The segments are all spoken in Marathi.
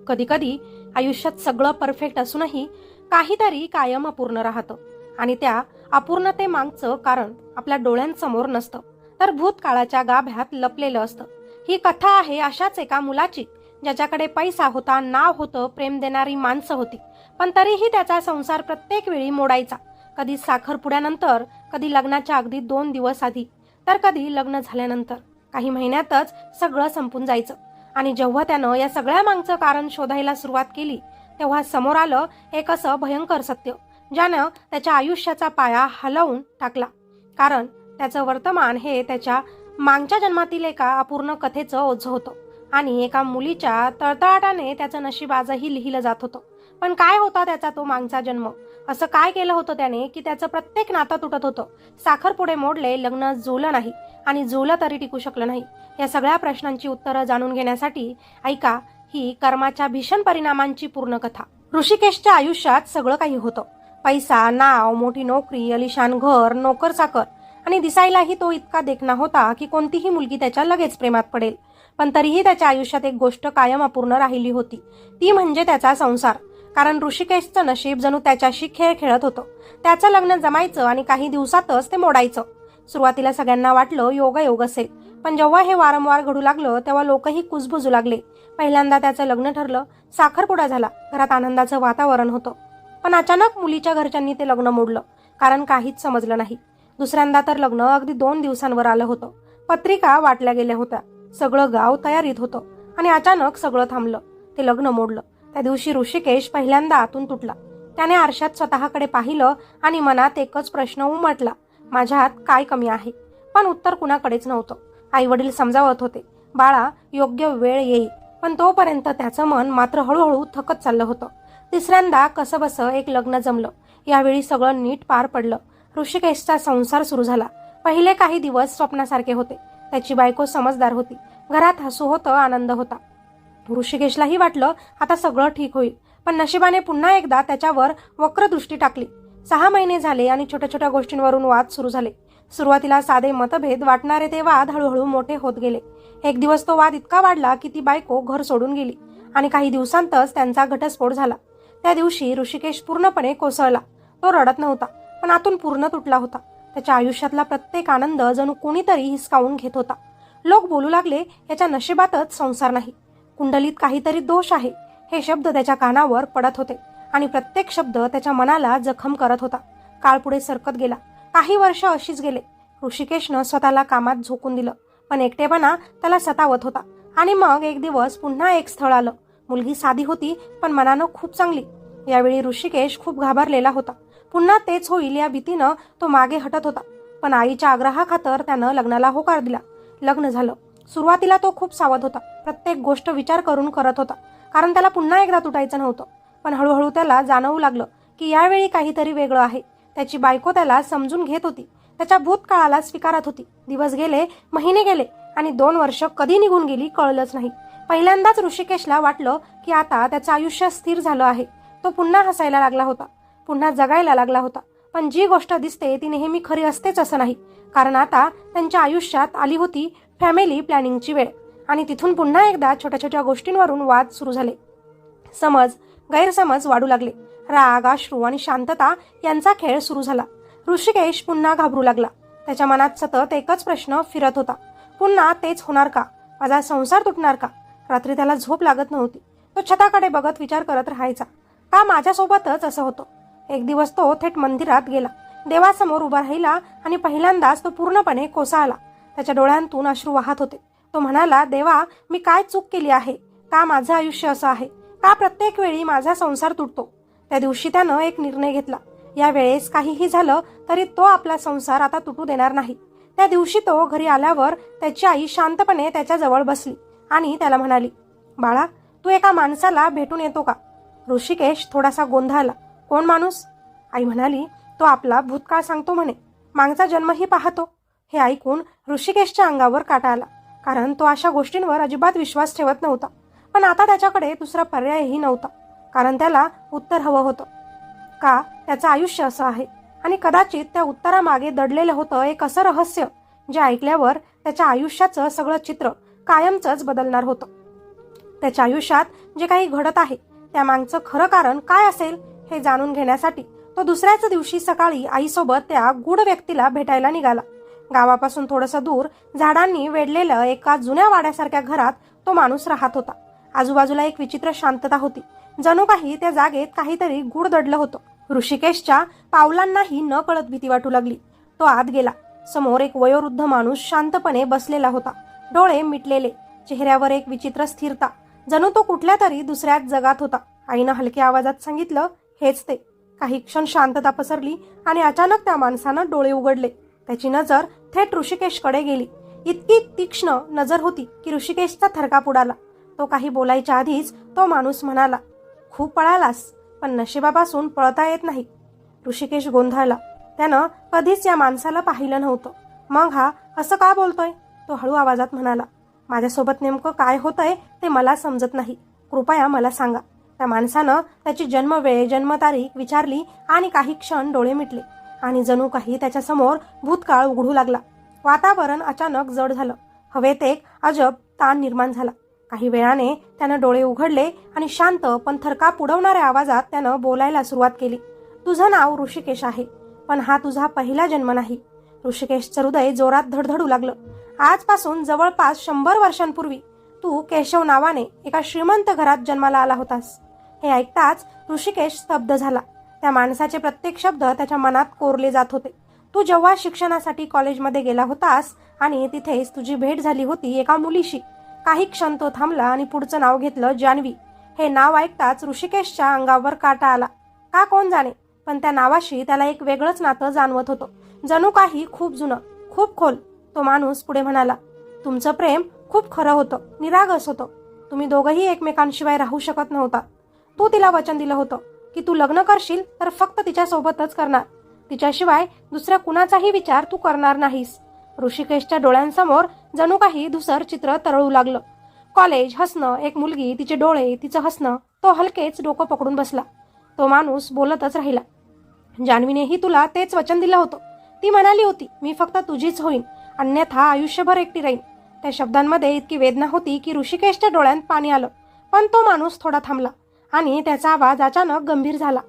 कधीकधी आयुष्यात सगळं परफेक्ट असूनही काहीतरी कायम अपूर्ण राहतं आणि त्या अपूर्णतेमागचं कारण आपल्या डोळ्यांसमोर नसतं, तर भूतकाळाच्या गाभ्यात लपलेलं असतं. ही कथा आहे अशाच एका मुलाची, ज्याच्याकडे पैसा होता, नाव होतं, प्रेम देणारी माणसं होती, पण तरीही त्याचा संसार प्रत्येक वेळी मोडायचा. कधी साखरपुड्यानंतर, कधी लग्नाच्या अगदी 2 दिवस आधी, तर कधी लग्न झाल्यानंतर. काही महिन्यातच सगळं संपून जायचं. आणि जेव्हा त्यानं या सगळ्या मागचं कारण शोधायला सुरुवात केली, तेव्हा समोर आलं एक असं भयंकर सत्य, ज्यानं त्याच्या आयुष्याचा पाया हलवून टाकला. कारण त्याचं वर्तमान हे त्याच्या मागच्या जन्मातील एका अपूर्ण कथेचं ओझं होतं आणि एका मुलीच्या तळतळाटाने त्याचं नशीब आजही लिहिलं जात होतं. पण काय होता त्याचा तो मागचा जन्म? असं काय केलं होतं त्याने की त्याचं प्रत्येक नातं तुटत होतं? साखरपुडे मोडले, लग्न जुळलं नाही आणि जुळलं तरी टिकू शकलं नाही. या सगळ्या प्रश्नांची उत्तरं जाणून घेण्यासाठी ऐका ही कर्माच्या भीषण परिणामांची पूर्ण कथा. ऋषिकेशच्या आयुष्यात सगळं काही होतं. पैसा, नाव, मोठी नोकरी, अलिशान घर, नोकर चाकर आणि दिसायलाही तो इतका देखणा होता की कोणतीही मुलगी त्याच्या लगेच प्रेमात पडेल. पण तरीही त्याच्या आयुष्यात एक गोष्ट कायम अपूर्ण राहिली होती, ती म्हणजे त्याचा संसार. कारण ऋषिकेशचं नशीब जणू त्याच्याशी खेळ खेळत होतं. त्याचं लग्न जमायचं आणि काही दिवसातच ते मोडायचं. सुरुवातीला सगळ्यांना वाटलं योगायोग असेल, पण जेव्हा हे वारंवार घडू लागलं तेव्हा लोकही कुजबुजू लागले. पहिल्यांदा त्याचं लग्न ठरलं, साखरपुडा झाला, घरात आनंदाचं वातावरण होतं. पण अचानक मुलीच्या घरच्यांनी ते लग्न मोडलं, कारण काहीच समजलं नाही. दुसऱ्यांदा तर लग्न अगदी 2 दिवसांवर आलं होतं. पत्रिका वाटल्या गेल्या होत्या, सगळं गाव तयारीत होतं आणि अचानक सगळं थांबलं. ते लग्न मोडलं. त्या दिवशी ऋषिकेश पहिल्यांदा आतून तुटला. त्याने आरशात स्वतःकडे पाहिलं आणि मनात एकच प्रश्न उमटला, माझ्यात काय कमी आहे? पण उत्तर कुणाकडेच नव्हतं. आई वडील समजावत होते, बाळा योग्य वेळ येईल, पण तोपर्यंत त्याचं मन मात्र हळूहळू थकत चाललं होतं. तिसऱ्यांदा कसंबसं एक लग्न जमलं. यावेळी सगळं नीट पार पडलं. ऋषिकेशचा संसार सुरू झाला. पहिले काही दिवस स्वप्नासारखे होते. त्याची बायको समजदार होती, घरात हसू होतं, आनंद होता. ऋषिकेशलाही वाटलं आता सगळं ठीक होईल, पण नशिबाने पुन्हा एकदा त्याच्यावर वक्रदृष्टी टाकली. 6 महिने झाले आणि छोट्या छोट्या गोष्टींवरून वाद सुरू झाले. सुरुवातीला साधे मतभेद वाटणारे ते वाद हळूहळू मोठे होत गेले. एक दिवस तो वाद इतका वाढला की ती बायको घर सोडून गेली आणि काही दिवसांतच त्यांचा घटस्फोट झाला. त्या दिवशी ऋषिकेश पूर्णपणे कोसळला. तो रडत नव्हता, पण आतून पूर्ण तुटला होता. त्याच्या आयुष्यातला प्रत्येक आनंद जणू कोणीतरी हिसकावून घेत होता. लोक बोलू लागले, याच्या नशिबातच संसार नाही, कुंडलीत काहीतरी दोष आहे. हे शब्द त्याच्या कानावर पडत होते आणि प्रत्येक शब्द त्याच्या मनाला जखम करत होता. काळ पुढे सरकत गेला. काही वर्ष अशीच गेले. ऋषिकेशनं स्वतःला कामात झोकून दिलं, पण एकटेपणा त्याला सतावत होता. आणि मग एक दिवस पुन्हा एक स्थळ आलं. मुलगी साधी होती, पण मनानं खूप चांगली. यावेळी ऋषिकेश खूप घाबरलेला होता. पुन्हा तेच होईल या भीतीनं तो मागे हटत होता. पण आईच्या आग्रहाखातर त्यानं लग्नाला होकार दिला. लग्न झालं. सुरुवातीला तो खूप सावध होता. प्रत्येक गोष्ट विचार करून करत होता, कारण त्याला पुन्हा एकदा तुटायचं नव्हतं. पण हळूहळू त्याला जाणवू लागलं की यावेळी काहीतरी वेगळं आहे. त्याची बायको त्याला समजून घेत होती, त्याच्या भूतकाळाला स्वीकारत होती. दिवस गेले, महिने गेले आणि 2 वर्ष कधी निघून गेली कळलंच नाही. पहिल्यांदाच ऋषिकेशला वाटलं की आता त्याचं आयुष्य स्थिर झालं आहे. तो पुन्हा हसायला लागला होता, पुन्हा जगायला लागला होता. पण जी गोष्ट दिसते ती नेहमी खरी असतेच असं नाही, कारण आता त्यांच्या आयुष्यात आली होती फॅमिली प्लॅनिंगची वेळ. आणि तिथून पुन्हा एकदा छोट्या छोट्या गोष्टींवरून वाद सुरू झाले. समज गैरसमज वाढू लागले. राग, अश्रू आणि शांतता यांचा खेळ सुरू झाला. ऋषिकेश पुन्हा घाबरू लागला. त्याच्या मनात सतत एकच प्रश्न फिरत होता, पुन्हा तेच होणार का? माझा संसार तुटणार का? रात्री त्याला झोप लागत नव्हती. तो छताकडे बघत विचार करत राहायचा, का माझ्यासोबतच असं होतं? एक दिवस तो थेट मंदिरात गेला. देवासमोर उभा राहिला आणि पहिल्यांदाच तो पूर्णपणे कोसळला. त्याच्या डोळ्यांतून अश्रू वाहत होते. तो म्हणाला, देवा, मी काय चूक केली आहे? का माझं आयुष्य असं आहे? का प्रत्येक वेळी माझा संसार तुटतो? त्या दिवशी त्यानं एक निर्णय घेतला. या वेळेस काहीही झालं तरी तो आपला संसार आता तुटू देणार नाही. त्या दिवशी तो घरी आल्यावर त्याची आई शांतपणे त्याच्याजवळ बसली आणि त्याला म्हणाली, बाळा, तू एका माणसाला भेटून येतो का? ऋषिकेश थोडासा गोंधळला. कोण माणूस? आई म्हणाली, तो आपला भूतकाळ सांगतो म्हणे, मागचा जन्मही पाहतो. हे ऐकून ऋषिकेशच्या अंगावर काटा आला, कारण तो अशा गोष्टींवर अजिबात विश्वास ठेवत नव्हता. पण आता त्याच्याकडे दुसरा पर्यायही नव्हता, कारण त्याला उत्तर हवं होतं. का त्याचं आयुष्य असं आहे? आणि कदाचित त्या उत्तरामागे दडलेलं होतं एक असं रहस्य, जे ऐकल्यावर त्याच्या आयुष्याचं सगळं चित्र कायमचंच बदलणार होतं. त्याच्या आयुष्यात जे काही घडत आहे त्यामागचं खरं कारण काय असेल हे जाणून घेण्यासाठी तो दुसऱ्याच दिवशी सकाळी आईसोबत त्या गूढ व्यक्तीला भेटायला निघाला. गावापासून थोडंसं दूर झाडांनी वेढलेलं एका जुन्या वाड्यासारख्या घरात तो माणूस राहत होता. आजूबाजूला एक विचित्र शांतता होती. जणू काही त्या जागेत काहीतरी गूढ दडलं होतं. ऋषिकेशच्या पावलांनाही न कळत भीती वाटू लागली. तो आत गेला. समोर एक वयोवृद्ध माणूस शांतपणे बसलेला होता. डोळे मिटलेले, चेहऱ्यावर एक विचित्र स्थिरता, जणू तो कुठल्या तरी दुसऱ्याच जगात होता. आईनं हलक्या आवाजात सांगितलं, हेच ते. काही क्षण शांतता पसरली आणि अचानक त्या माणसानं डोळे उघडले. त्याची नजर थेट ऋषिकेशकडे गेली. इतकी तीक्ष्ण नजर होती की ऋषिकेशचा थरकाप उडाला. तो काही बोलायच्या आधीच तो माणूस म्हणाला, खूप पळालास, पण नशिबापासून पळता येत नाही. ऋषिकेश गोंधळला. त्यानं कधीच या माणसाला पाहिलं नव्हतं. मग हा असं का बोलतोय? तो हळू आवाजात म्हणाला, माझ्यासोबत नेमकं काय होतंय ते मला समजत नाही. कृपया मला सांगा. त्या माणसानं त्याची जन्मवेळ, जन्मतारीख विचारली आणि काही क्षण डोळे मिटले आणि जणू काही त्याच्यासमोर भूतकाळ उघडू लागला. वातावरण अचानक जड झालं. हवेत एक अजब ताण निर्माण झाला. काही वेळाने त्यानं डोळे उघडले आणि शांत पण थरकाप उडवणाऱ्या आवाजात त्यानं बोलायला सुरुवात केली. तुझं नाव ऋषिकेश आहे, पण हा तुझा पहिला जन्म नाही. ऋषिकेशचं हृदय जोरात धडधडू लागलं. आजपासून जवळपास 100 वर्षांपूर्वी तू केशव नावाने एका श्रीमंत घरात जन्माला आला होतास. हे ऐकताच ऋषिकेश स्तब्ध झाला. त्या माणसाचे प्रत्येक शब्द त्याच्या मनात कोरले जात होते. तू जेव्हा शिक्षणासाठी कॉलेजमध्ये गेला होतास आणि तिथेच तुझी भेट झाली होती एका मुलीशी. काही क्षण तो थांबला आणि पुढचं नाव घेतलं, जान्हवी. हे नाव ऐकताच ऋषिकेशच्या अंगावर काटा आला. का कोण जाणे, पण त्या नावाशी त्याला एक वेगळंच नातं जाणवत होतं, जणू काही खूप जुनं, खूप खोल. तो माणूस पुढे म्हणाला, तुमचं प्रेम खूप खरं होतं, निरागस होतं. तुम्ही दोघंही एकमेकांशिवाय राहू शकत नव्हता. तू तिला वचन दिलं होतं की तू लग्न करशील तर फक्त तिच्यासोबतच करणार. तिच्याशिवाय दुसऱ्या कुणाचाही विचार तू करणार नाहीस. ऋषिकेशच्या डोळ्यांसमोर जणू काही धुसर चित्र तरळू लागलं. कॉलेज, हसणं, एक मुलगी, तिचे डोळे, तिचं हसणं. तो हलकेच डोकं पकडून बसला. तो माणूस बोलतच राहिला, जान्हवीनेही तुला तेच वचन दिलं होतं. ती म्हणाली होती, मी फक्त तुझीच होईन, अन्यथा आयुष्यभर एकटी राहीन. त्या शब्दांमध्ये इतकी वेदना होती की ऋषिकेशच्या डोळ्यात पाणी आलं. पण तो माणूस थोडा थांबला आणि त्याचा आवाज अचानक गंभीर झाला.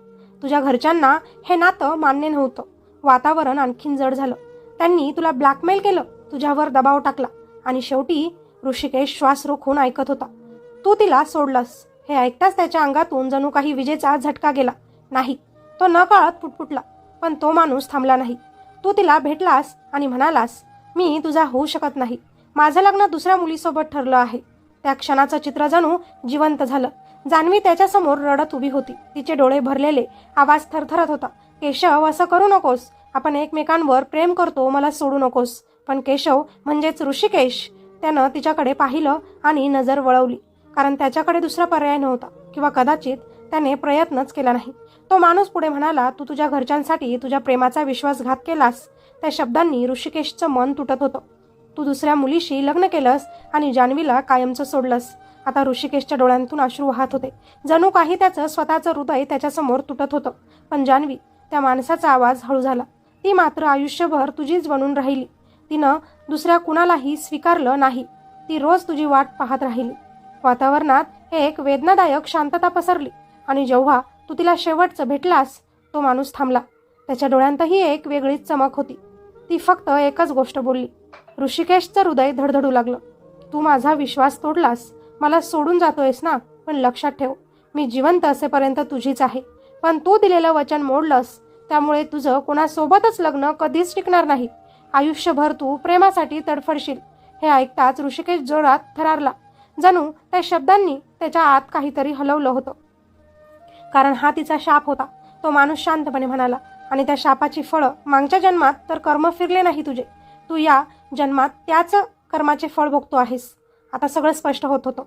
तुझ्या घरच्यांना हे नातं मान्य नव्हतं. वातावरण आणखीन जड झालं. त्यांनी तुला ब्लॅकमेल केलं, तुझ्यावर दबाव टाकला आणि शेवटी ऋषिकेश श्वास रोखून ऐकत होता. तू तिला सोडलंस. हे ऐकताच त्याच्या अंगातून जणू काही विजेचा झटका गेला. नाही, तो नकळत पुटपुटला. पण तो माणूस थांबला नाही. तू तिला भेटलास आणि म्हणालास, मी तुझा होऊ शकत नाही. माझं लग्न दुसऱ्या मुलीसोबत ठरलं आहे. त्या क्षणाचं चित्र जणू जिवंत झालं. जान्हवी त्याच्यासमोर रडत उभी होती. तिचे डोळे भरलेले, आवाज थरथरत होता. केशव, असं करू नकोस. आपण एकमेकांवर प्रेम करतो, मला सोडू नकोस. पण केशव म्हणजेच ऋषिकेश. त्यानं तिच्याकडे पाहिलं आणि नजर वळवली, कारण त्याच्याकडे दुसरा पर्याय नव्हता, किंवा कदाचित त्याने प्रयत्नच केला नाही. तो माणूस पुढे म्हणाला, तू तुझ्या घरच्यांसाठी तुझ्या प्रेमाचा विश्वासघात केलास. त्या शब्दांनी ऋषिकेशचं मन तुटत होतं. तू दुसऱ्या मुलीशी लग्न केलंस आणि जान्हवीला कायमचं सोडलंस. आता ऋषिकेशच्या डोळ्यांतून अश्रू वाहत होते. जणू काही त्याचं स्वतःचं हृदय त्याच्यासमोर तुटत होतं. पण जान्हवी, त्या माणसाचा आवाज हळू झाला, ती मात्र आयुष्यभर तुझीच बनून राहिली. तिनं दुसऱ्या कुणालाही स्वीकारलं नाही. ती रोज तुझी वाट पाहत राहिली. वातावरणात एक वेदनादायक शांतता पसरली आणि जेव्हा तू तिला शेवटचं भेटलास, तो माणूस थांबला. त्याच्या डोळ्यांतही एक वेगळीच चमक होती. ती फक्त एकच गोष्ट बोलली. ऋषिकेशचं हृदय धडधडू लागलं. तू माझा विश्वास तोडलास, मला सोडून जातोयस ना, पण लक्षात ठेव, मी जिवंत असेपर्यंत तुझीच आहे. पण तू दिलेलं वचन मोडलंस, त्यामुळे तुझं कोणासोबतच लग्न कधीच टिकणार नाही. आयुष्यभर तू प्रेमासाठी तडफडशील. हे ऐकताच ऋषिकेश जोरात थरारला. जणू त्या शब्दांनी त्याच्या आत काहीतरी हलवलं होतं, कारण हा तिचा शाप होता. तो माणूस शांतपणे म्हणाला, आणि त्या शापाची फळं मागच्या जन्मात तर कर्म फिरले नाही तुझे. तू या जन्मात त्याच कर्माचे फळ भोगतो आहेस. आता सगळं स्पष्ट होत होतं.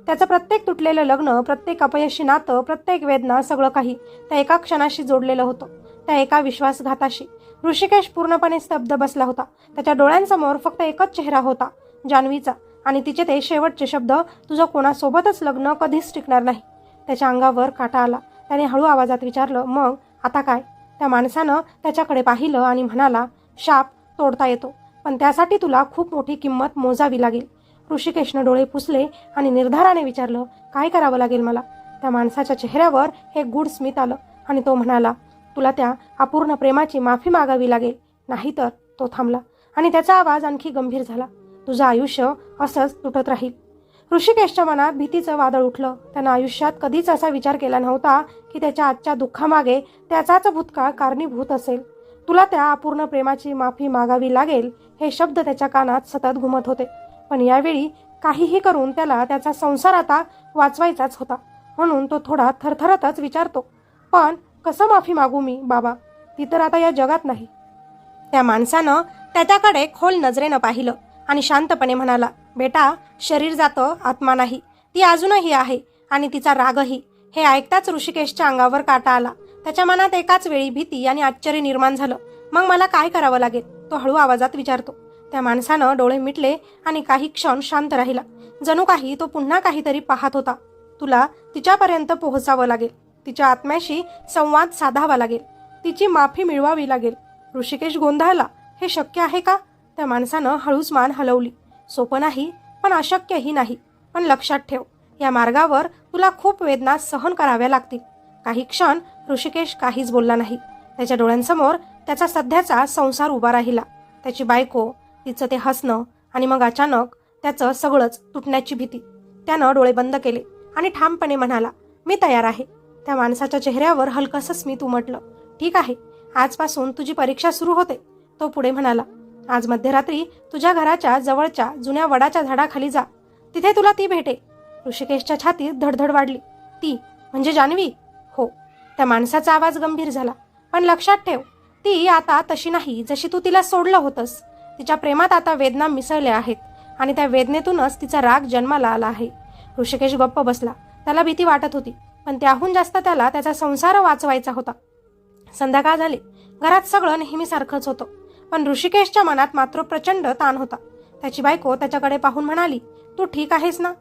त्याचं प्रत्येक तुटलेलं लग्न, प्रत्येक अपयशी नातं, प्रत्येक वेदना, सगळं काही त्या एका क्षणाशी जोडलेलं होतं, त्या एका विश्वासघाताशी. ऋषिकेश पूर्णपणे स्तब्ध बसला होता. त्याच्या डोळ्यांसमोर फक्त एकच चेहरा होता, जान्हवीचा, आणि तिचे ते शेवटचे शब्द, तुझं कोणासोबतच लग्न कधीच टिकणार नाही. त्याच्या अंगावर काटा आला. त्याने हळू आवाजात विचारलं, मग आता काय? त्या माणसानं त्याच्याकडे पाहिलं आणि म्हणाला, शाप तोडता येतो, पण त्यासाठी तुला खूप मोठी किंमत मोजावी लागेल. ऋषिकेशनं डोळे पुसले आणि निर्धाराने विचारलं, काय करावं लागेल मला? त्या माणसाच्या चेहऱ्यावर एक गूढ स्मित आलं आणि तो म्हणाला, तुला त्या अपूर्ण प्रेमाची माफी मागावी लागेल, नाहीतर. तो थांबला आणि त्याचा आवाज आणखी गंभीर झाला, तुझं आयुष्य असंच तुटत राहील. ऋषिकेशच्या मनात भीतीचं वादळ उठलं. त्यानं आयुष्यात कधीच असा विचार केला नव्हता की त्याच्या आजच्या दुःखामागे त्याचाच भूतकाळ कारणीभूत असेल. तुला त्या अपूर्ण प्रेमाची माफी मागावी लागेल हे शब्द त्याच्या कानात सतत घुमत होते. पण यावेळी काहीही करून त्याला त्याचा संसार आता वाचवायचाच होता. म्हणून तो थोडा थरथरतच विचारतो, पण कसं माफी मागू मी बाबा? ती तर आता या जगात नाही. त्या माणसानं त्याच्याकडे खोल नजरेनं पाहिलं आणि शांतपणे म्हणाला, बेटा, शरीर जातं, आत्मा नाही. ती अजूनही आहे आणि तिचा रागही. हे ऐकताच ऋषिकेशच्या अंगावर काटा आला. त्याच्या मनात एकाच वेळी भीती आणि आश्चर्य निर्माण झालं. मग मला काय करावं लागेल? तो हळू आवाजात विचारतो. त्या माणसानं डोळे मिटले आणि काही क्षण शांत राहिला. जणू काही तो पुन्हा काहीतरी पाहत होता. तुला तिच्यापर्यंत पोहोचावं लागेल, तिच्या आत्म्याशी संवाद साधावा लागेल, तिची माफी मिळवावी लागेल. ऋषिकेश गोंधळला. हे शक्य आहे का? त्या माणसानं हळूच मान हलवली. सोपं नाही, पण अशक्यही नाही. पण लक्षात ठेव, या मार्गावर तुला खूप वेदना सहन कराव्या लागतील. काही क्षण ऋषिकेश काहीच बोलला नाही. त्याच्या डोळ्यांसमोर त्याचा सध्याचा संसार उभा राहिला, त्याची बायको, तिचं ते हसणं आणि मग अचानक त्याचं सगळंच तुटण्याची भीती. त्यानं डोळे बंद केले आणि ठामपणे म्हणाला, मी तयार आहे. त्या माणसाच्या चेहऱ्यावर हलकंसं स्मित उमटलं. ठीक आहे, आजपासून तुझी परीक्षा सुरू होते. तो पुढे म्हणाला, आज मध्यरात्री तुझ्या घराच्या जवळच्या जुन्या वडाच्या झाडाखाली जा. तिथे तुला ती भेटेल. ऋषिकेशच्या छातीत धडधड वाढली. ती म्हणजे जान्हवी? हो. त्या माणसाचा आवाज गंभीर झाला. पण लक्षात ठेव, ती आता तशी नाही जशी तू तिला सोडलं होतंस. तिच्या प्रेमात आता वेदना मिसळल्या आहेत आणि त्या वेदनेतूनच तिचा राग जन्माला आला आहे. ऋषिकेश गप्प बसला. त्याला भीती वाटत होती, पण त्याहून जास्त त्याला त्याचा संसार वाचवायचा होता. संध्याकाळ झाली. घरात सगळं नेहमीसारखंच होतं, पण ऋषिकेशच्या मनात मात्र प्रचंड ताण होता. त्याची बायको त्याच्याकडे पाहून म्हणाली, तू ठीक आहेस ना?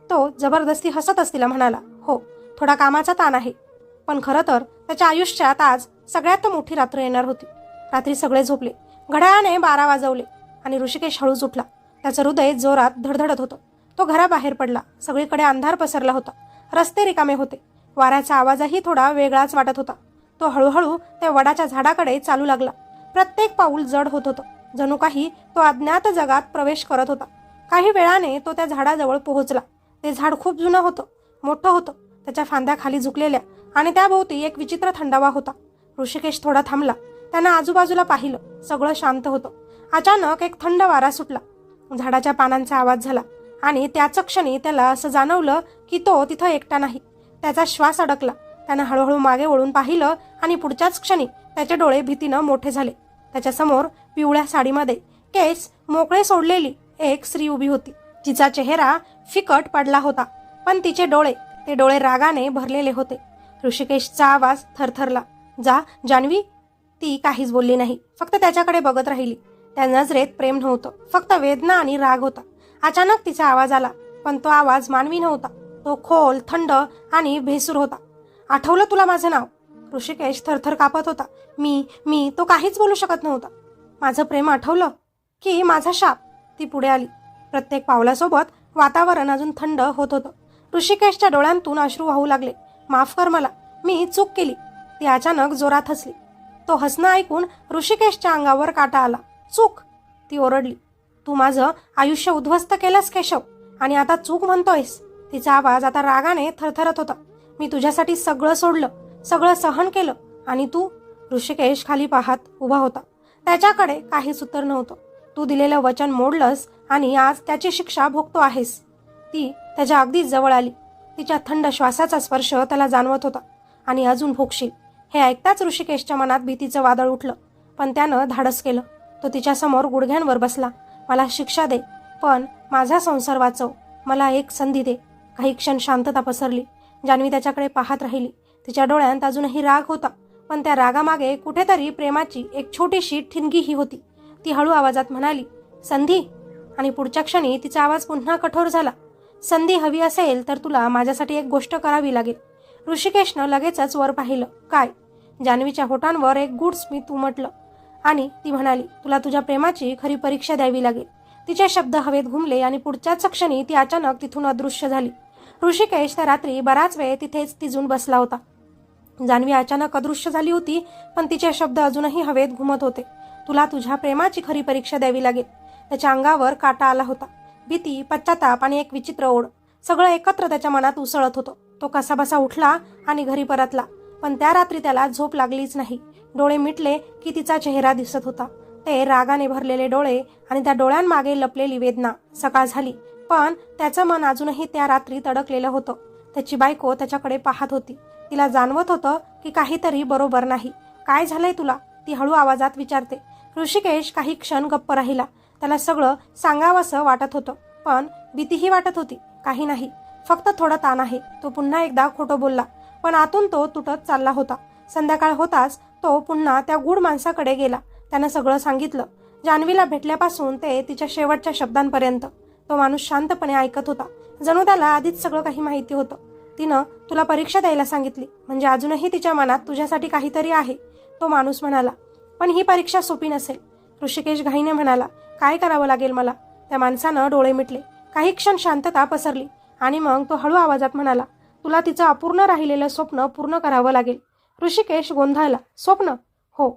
तो जबरदस्ती हसतच तिला म्हणाला, हो, थोडा कामाचा ताण आहे. पण खरं तर त्याच्या आयुष्यात आज सगळ्यात मोठी रात्र येणार होती. रात्री सगळे झोपले. घड्याळाने 12 वाजवले आणि ऋषिकेश हळूच उठला. त्याचं हृदय जोरात धडधडत होतं. तो घराबाहेर पडला. सगळीकडे अंधार पसरला होता. रस्ते रिकामे होते. वाऱ्याचा आवाजही थोडा वेगळाच वाटत होता. तो हळूहळू त्या वडाच्या झाडाकडे चालू लागला. प्रत्येक पाऊल जड होत होतं, जणू काही तो अज्ञात जगात प्रवेश करत होता. काही वेळाने तो त्या झाडाजवळ पोहोचला. ते झाड खूप जुनं होतं, मोठं होतं. त्याच्या फांद्या खाली झुकलेल्या आणि त्याभोवती एक विचित्र थंडावा होता. ऋषिकेश थोडा थांबला. त्यानं आजूबाजूला पाहिलं. सगळं शांत होतं. अचानक एक थंड वारा सुटला. झाडाच्या पानांचा आवाज झाला आणि त्याच क्षणी त्याला असं जाणवलं की तो तिथं एकटा नाही. त्याचा श्वास अडकला. त्यानं हळूहळू मागे वळून पाहिलं आणि पुढच्याच क्षणी त्याचे डोळे भीतीनं मोठे झाले. त्याच्यासमोर पिवळ्या साडीमध्ये केस मोकळे सोडलेली एक स्त्री उभी होती. तिचा चेहरा फिकट पडला होता, पण तिचे डोळे रागाने भरलेले होते. ऋषिकेशचा आवाज थरथरला, जा जान्हवी. ती काहीच बोलली नाही, फक्त त्याच्याकडे बघत राहिली. त्या नजरेत प्रेम नव्हतं, फक्त वेदना आणि राग होता. अचानक तिचा आवाज आला, पण तो आवाज मानवी नव्हता. तो खोल, थंड आणि भेसूर होता. आठवलं तुला माझं नाव? ऋषिकेश थरथर कापत होता. मी तो काहीच बोलू शकत नव्हता. माझं प्रेम आठवलं की माझा शाप? ती पुढे आली. प्रत्येक पावलासोबत वातावरण अजून थंड होत होतं. ऋषिकेशच्या डोळ्यांतून अश्रू वाहू लागले. माफ कर मला, मी चूक केली. ती अचानक जोरात हसली. तो हसणं ऐकून ऋषिकेशच्या अंगावर काटा आला. चूक? ती ओरडली. तू माझं आयुष्य उद्ध्वस्त केलंस केशव, आणि आता चूक म्हणतोयस? तिचा आवाज आता रागाने थरथरत होता. मी तुझ्यासाठी सगळं सोडलं, सगळं सहन केलं, आणि तू? ऋषिकेश खाली पाहत उभा होता. त्याच्याकडे काहीच उत्तर नव्हतं. तू दिलेलं वचन मोडलंस आणि आज त्याची शिक्षा भोगतो आहेस. ती त्याच्या अगदी जवळ आली. तिच्या थंड श्वासाचा स्पर्श त्याला जाणवत होता. आणि अजून भोगशील. हे ऐकताच ऋषिकेशच्या मनात भीतीचं वादळ उठलं, पण त्यानं धाडस केलं. तो तिच्यासमोर गुडघ्यांवर बसला. मला शिक्षा दे, पण माझा संसार वाचव. मला एक संधी दे. काही क्षण शांतता पसरली. जान्हवी त्याच्याकडे पाहत राहिली. तिच्या डोळ्यात अजूनही राग होता, पण त्या रागामागे कुठेतरी प्रेमाची एक छोटीशी ठिणगीही होती. ती हळू आवाजात म्हणाली, संधी. आणि पुढच्या क्षणी तिचा आवाज पुन्हा कठोर झाला. संधी हवी असेल तर तुला माझ्यासाठी एक गोष्ट करावी लागेल. ऋषिकेशनं लगेचच वर पाहिलं. काय? जान्हवीच्या होठांवर एक गूढ स्मित उमटलं आणि ती म्हणाली, तुला तुझ्या प्रेमाची खरी परीक्षा द्यावी लागेल. तिचे शब्द हवेत घुमले आणि पुढच्याच क्षणी ती अचानक तिथून अदृश्य झाली. ऋषिकेश त्या रात्री बराच वेळ तिथेच तिजून बसला होता. जान्हवी अचानक अदृश्य झाली होती, पण तिचे शब्द अजूनही हवेत घुमत होते. तुला तुझ्या प्रेमाची खरी परीक्षा द्यावी लागेल. त्याच्या अंगावर काटा आला होता. भीती, पश्चाताप आणि एक विचित्र ओढ सगळं एकत्र त्याच्या मनात उसळत होतं. तो कसाबसा उठला आणि घरी परतला. पण त्या रात्री त्याला झोप लागलीच नाही. डोळे मिटले की तिचा चेहरा दिसत होता. ते रागाने भरलेले डोळे आणि त्या डोळ्यांमागे लपलेली वेदना. सकाळ झाली, पण त्याचं मन अजूनही त्या रात्रीत अडकलेलं होतं. त्याची बायको त्याच्याकडे पाहत होती. तिला जाणवत होतं की काहीतरी बरोबर नाही. काय झालंय तुला? ती हळू आवाजात विचारते. ऋषिकेश काही क्षण गप्प राहिला. त्याला सगळं सांगावंसं वाटत होतं, पण भीतीही वाटत होती. काही नाही, फक्त थोडा ताण आहे. तो पुन्हा एकदा खोटं बोलला, पण आतून तो तुटत चालला होता. संध्याकाळ होताच तो पुन्हा त्या गूढ माणसाकडे गेला. त्यानं सगळं सांगितलं, जान्हवीला भेटल्यापासून ते तिच्या शेवटच्या शब्दांपर्यंत. तो माणूस शांतपणे ऐकत होता, जणू त्याला आधीच सगळं काही माहिती होतं. तिनं तुला परीक्षा द्यायला सांगितली, म्हणजे अजूनही तिच्या मनात तुझ्यासाठी काहीतरी आहे, तो माणूस म्हणाला. पण ही परीक्षा सोपी नसेल. ऋषिकेश घाईने म्हणाला, काय करावं लागेल मला? त्या माणसानं डोळे मिटले. काही क्षण शांतता पसरली आणि मग तो हळू आवाजात म्हणाला, तुला तिचं अपूर्ण राहिलेलं स्वप्न पूर्ण करावं लागेल. ऋषिकेश गोंधळला. स्वप्न? हो,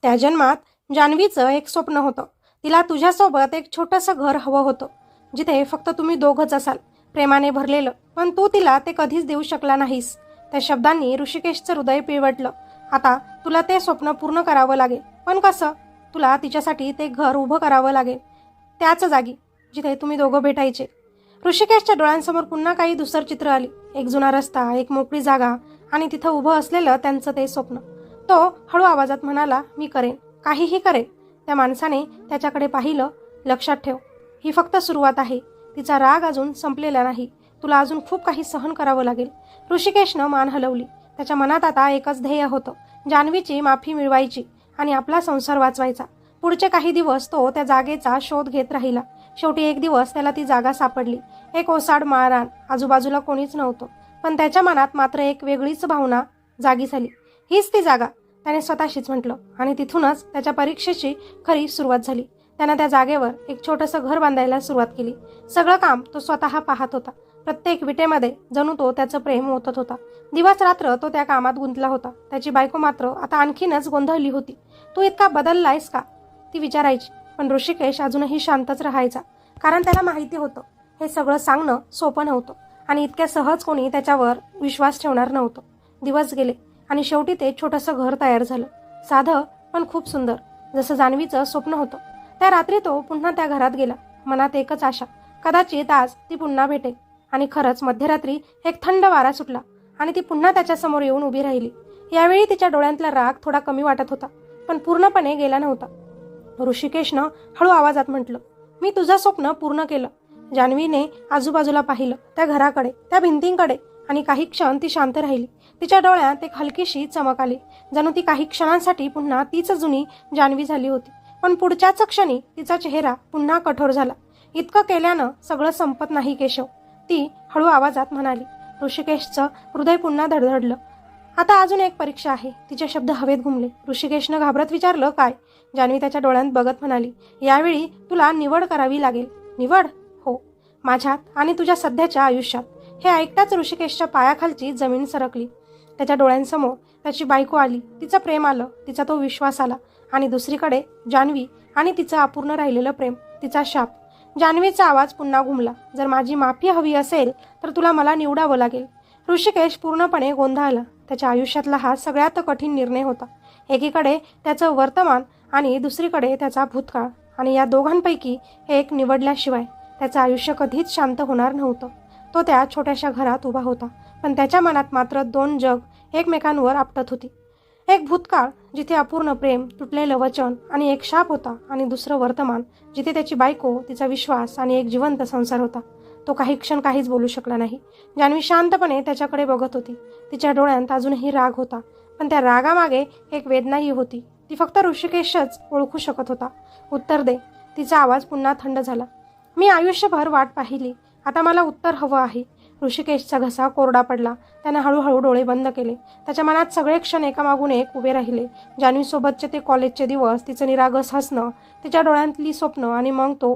त्या जन्मात जान्हवीचं एक स्वप्न होतं. तिला तुझ्यासोबत एक छोटंसं घर हवं होतं, जिथे फक्त तुम्ही दोघंच असाल, प्रेमाने भरलेलं. पण तू तिला ते कधीच देऊ शकला नाहीस. त्या शब्दांनी ऋषिकेशचं हृदय पिळवटलं. आता तुला ते स्वप्न पूर्ण करावं लागेल. पण कसं? तुला तिच्यासाठी ते घर उभं करावं लागेल, त्याच जागी जिथे तुम्ही दोघं भेटायचे. ऋषिकेशच्या डोळ्यांसमोर पुन्हा काही धुसर चित्र आली. एक जुना रस्ता, एक मोकळी जागा आणि तिथं उभं असलेलं त्यांचं ते स्वप्न. तो हळू आवाजात म्हणाला, मी करेन, काहीही करेन. त्या माणसाने त्याच्याकडे पाहिलं. लक्षात ठेव, ही फक्त सुरुवात आहे. तिचा राग अजून संपलेला नाही. तुला अजून खूप काही सहन करावं लागेल. ऋषिकेशनं मान हलवली. त्याच्या मनात आता एकच ध्येय होतं, जान्हवीची माफी मिळवायची आणि आपला संसार वाचवायचा. पुढचे काही दिवस तो त्या जागेचा शोध घेत राहिला. शेवटी एक दिवस त्याला ती जागा सापडली. एक ओसाड माळरान, आजूबाजूला कोणीच नव्हतं. पण त्याच्या मनात मात्र एक वेगळीच भावना जागी झाली. हीच ती जागा, त्याने स्वतःशीच म्हटलं. आणि तिथूनच त्याच्या परीक्षेची खरी सुरुवात झाली. त्यानं त्या जागेवर एक छोटंसं घर बांधायला सुरुवात केली. सगळं काम तो स्वतः पाहत होता. प्रत्येक विटेमध्ये जणू तो त्याचं प्रेम ओतत होता. दिवस रात्र तो त्या कामात गुंतला होता. त्याची बायको मात्र आता आणखीनच गोंधळली होती. तू इतका बदललायस का? ती विचारायची. पण ऋषिकेश अजूनही शांतच राहायचा, कारण त्याला माहिती होतं हे सगळं सांगणं सोपं नव्हतं आणि इतक्या सहज कोणी त्याच्यावर विश्वास ठेवणार नव्हतं. दिवस गेले आणि शेवटी ते छोटंसं घर तयार झालं. साधं पण खूप सुंदर, जसं जान्हवीचं स्वप्न होतं. त्या रात्री तो पुन्हा त्या घरात गेला. मनात एकच आशा, कदाचित आज ती पुन्हा भेटेल. आणि खरंच मध्यरात्री एक थंड वारा सुटला आणि ती पुन्हा त्याच्यासमोर येऊन उभी राहिली. यावेळी तिच्या डोळ्यांतला राग थोडा कमी वाटत होता, पण पूर्णपणे गेला नव्हता. ऋषिकेशनं हळू आवाजात म्हटलं, मी तुझं स्वप्न पूर्ण केलं. जान्हवीने आजूबाजूला पाहिलं, त्या घराकडे, त्या भिंतींकडे, आणि काही क्षण ती शांत राहिली. तिच्या डोळ्यात एक हलकीशी चमक आली, जणू ती काही क्षणांसाठी पुन्हा तीच जुनी जान्हवी झाली होती. पण पुढच्याच क्षणी तिचा चेहरा पुन्हा कठोर झाला. इतकं केल्यानं सगळं संपत नाही केशव, ती हळू आवाजात म्हणाली. ऋषिकेशचं हृदय पुन्हा धडधडलं. आता अजून एक परीक्षा आहे. तिचे शब्द हवेत घुमले. ऋषिकेशनं घाबरत विचारलं, काय? जान्हवी त्याच्या डोळ्यांत बघत म्हणाली, यावेळी तुला निवड करावी लागेल. निवड? हो, माझ्यात आणि तुझ्या सध्याच्या आयुष्यात. हे ऐकताच ऋषिकेशच्या पायाखालची जमीन सरकली. त्याच्या डोळ्यांसमोर त्याची बायको आली. तिचं प्रेम आलं, तिचा तो विश्वास आला, आणि दुसरीकडे जान्हवी आणि तिचं अपूर्ण राहिलेलं प्रेम, तिचा शाप. जान्हवीचा आवाज पुन्हा घुमला, जर माझी माफी हवी असेल तर तुला मला निवडावं लागेल. ऋषिकेश पूर्णपणे गोंधळला. त्याच्या आयुष्यातला हा सगळ्यात कठीण निर्णय होता. एकीकडे त्याचं वर्तमान आणि दुसरीकडे त्याचा भूतकाळ, आणि या दोघांपैकी एक निवडल्याशिवाय त्याचं आयुष्य कधीच शांत होणार नव्हतं. तो त्या छोट्याशा घरात उभा होता, पण त्याच्या मनात मात्र दोन जग एकमेकांवर आपटत होती. एक भूतकाळ जिथे अपूर्ण प्रेम, तुटलेलं वचन आणि एक शाप होता, आणि दुसरं वर्तमान जिथे त्याची बायको, तिचा विश्वास आणि एक जिवंत संसार होता. तो काही क्षण काहीच बोलू शकला नाही. जान्हवी शांतपणे त्याच्याकडे बघत होती. तिच्या डोळ्यात अजूनही राग होता, पण त्या रागामागे एक वेदनाही होती. ती फक्त ऋषिकेशच ओळखू शकत होता. उत्तर दे. तिचा आवाज पुन्हा थंड झाला. मी आयुष्यभर वाट पाहिली, आता मला उत्तर हवं आहे. ऋषिकेशचा घसा कोरडा पडला. त्याने हळूहळू डोळे बंद केले. त्याच्या मनात सगळे क्षण एकामागून एक उभे राहिले. जान्हवीसोबतचे ते कॉलेजचे दिवस, तिचं निरागस हसणं, तिच्या डोळ्यांतली स्वप्न, आणि मग तो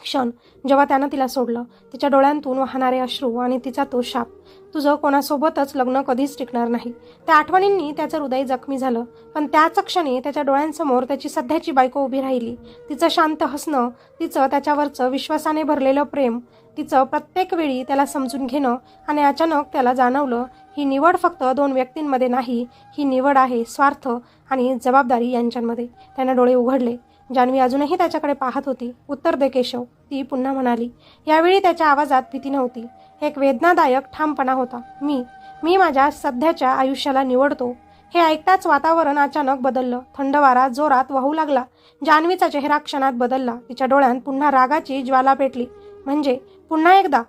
क्षण जेव्हा त्यानं तिला सोडलं, तिच्या डोळ्यांतून वाहणारे अश्रू आणि तिचा तो शाप, तुझं कोणासोबतच लग्न कधीच टिकणार नाही, त्या आठवणींनी त्याचं हृदय जखमी झालं. पण त्याच क्षणी त्याच्या डोळ्यांसमोर त्याची सध्याची बायको उभी राहिली. तिचं शांत हसणं, तिचं त्याच्यावरचं विश्वासाने भरलेलं प्रेम, तिचं प्रत्येक वेळी त्याला समजून घेणं. आणि अचानक त्याला जाणवलं, ही निवड फक्त दोन व्यक्तींमध्ये नाही, ही निवड आहे स्वार्थ आणि जबाबदारी यांच्यामध्ये. त्यानं डोळे उघडले. जान्हवी अजूनही त्याच्याकडे पाहत होती. उत्तर दे केशव, ती पुन्हा म्हणाली. यावेळी त्याच्या आवाजात भीती नव्हती, एक वेदनादायक ठामपणा होता. मी माझ्या सध्याच्या आयुष्याला निवडतो. हे ऐकताच वातावरण अचानक बदललं. थंड वारा जोरात वाहू लागला. जान्हवीचा चेहरा क्षणात बदलला. तिच्या डोळ्यात पुन्हा रागाची ज्वाला पेटली. म्हणजे पुन्हा एकदा,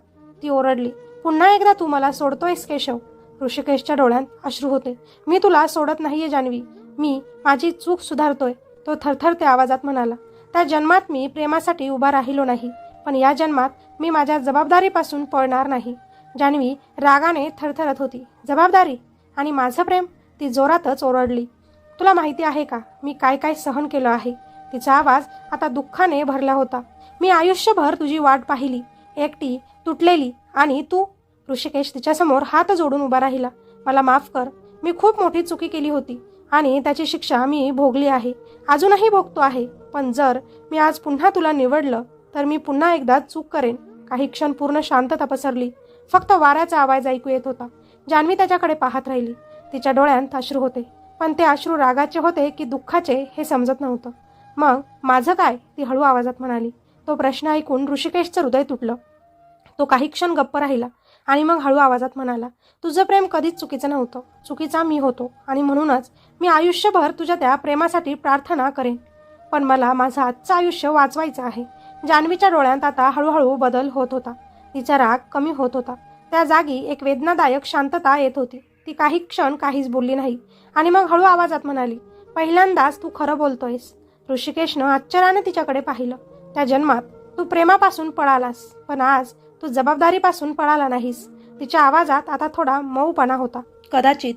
ती ओरडली. पुन्हा एकदा तू मला सोडतोयस केशव? ऋषिकेशच्या डोळ्यात अश्रू होते. मी तुला सोडत नाहीये जान्हवी, मी माझी चूक सुधारतोय, तो थरथरत्या आवाजात म्हणाला. त्या जन्मात मी प्रेमासाठी उभा राहिलो नाही, पण या जन्मात मी माझ्या जबाबदारीपासून पळणार नाही. जान्हवी रागाने थरथरत होती. जबाबदारी आणि माझं प्रेम? ती जोरातच ओरडली. तुला माहिती आहे का मी काय काय सहन केलं आहे? तिचा आवाज आता दुःखाने भरला होता. मी आयुष्यभर तुझी वाट पाहिली, एकटी, तुटलेली, आणि तू? ऋषिकेश तिच्यासमोर हात जोडून उभा राहिला. मला माफ कर, मी खूप मोठी चुकी केली होती आणि त्याची शिक्षा मी भोगली आहे, अजूनही भोगतो आहे. पण जर मी आज पुन्हा तुला निवडलं तर मी पुन्हा एकदा चूक करेन. काही क्षण पूर्ण शांतता पसरली. फक्त वाऱ्याचा आवाज ऐकू येत होता. जान्हवी त्याच्याकडे पाहत राहिली. तिच्या डोळ्यांत अश्रू होते, पण ते अश्रू रागाचे होते की दुःखाचे हे समजत नव्हतं. मग माझं काय? ती हळू आवाजात म्हणाली. तो प्रश्न ऐकून ऋषिकेशचं हृदय तुटलं. तो काही क्षण गप्प राहिला आणि मग हळू आवाजात म्हणाला. तुझं प्रेम कधीच चुकीचं नव्हतं, चुकीचा मी होतो, आणि म्हणूनच मी आयुष्यभर तुझ्या त्या प्रेमासाठी प्रार्थना करेन. पण मला माझं आजचं आयुष्य वाचवायचं आहे. जान्हवीच्या डोळ्यात आता हळूहळू बदल होत होता. तिचा राग कमी होत होता. त्या जागी एक वेदनादायक शांतता येत होती. ती काही क्षण काहीच बोलली नाही आणि मग हळू आवाजात म्हणाली. पहिल्यांदाच तू खरं बोलतोयस. ऋषिकेशनं आश्चर्याने तिच्याकडे पाहिलं. त्या जन्मात तू प्रेमापासून पळालास, पण आज तू जबाबदारीपासून पळाला नाहीस. तिच्या आवाजात आता थोडा मऊपणा होता. कदाचित